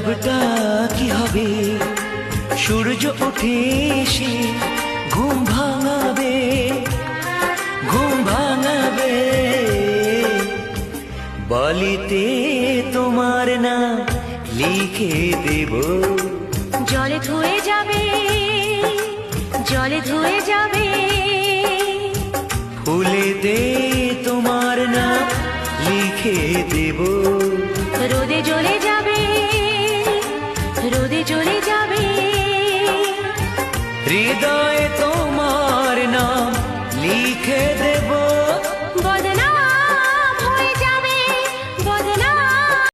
লাভটা কি হবে? সূর্য উঠে এসে ঘুম ভাঙাবে, ঘুম ভাঙাবে। বালিতে তোমার নাম লিখে দেব। জলে ধুয়ে যাবে, জলে ধুয়ে যাবে। ফুলেতে তোমার নাম লিখে দেব।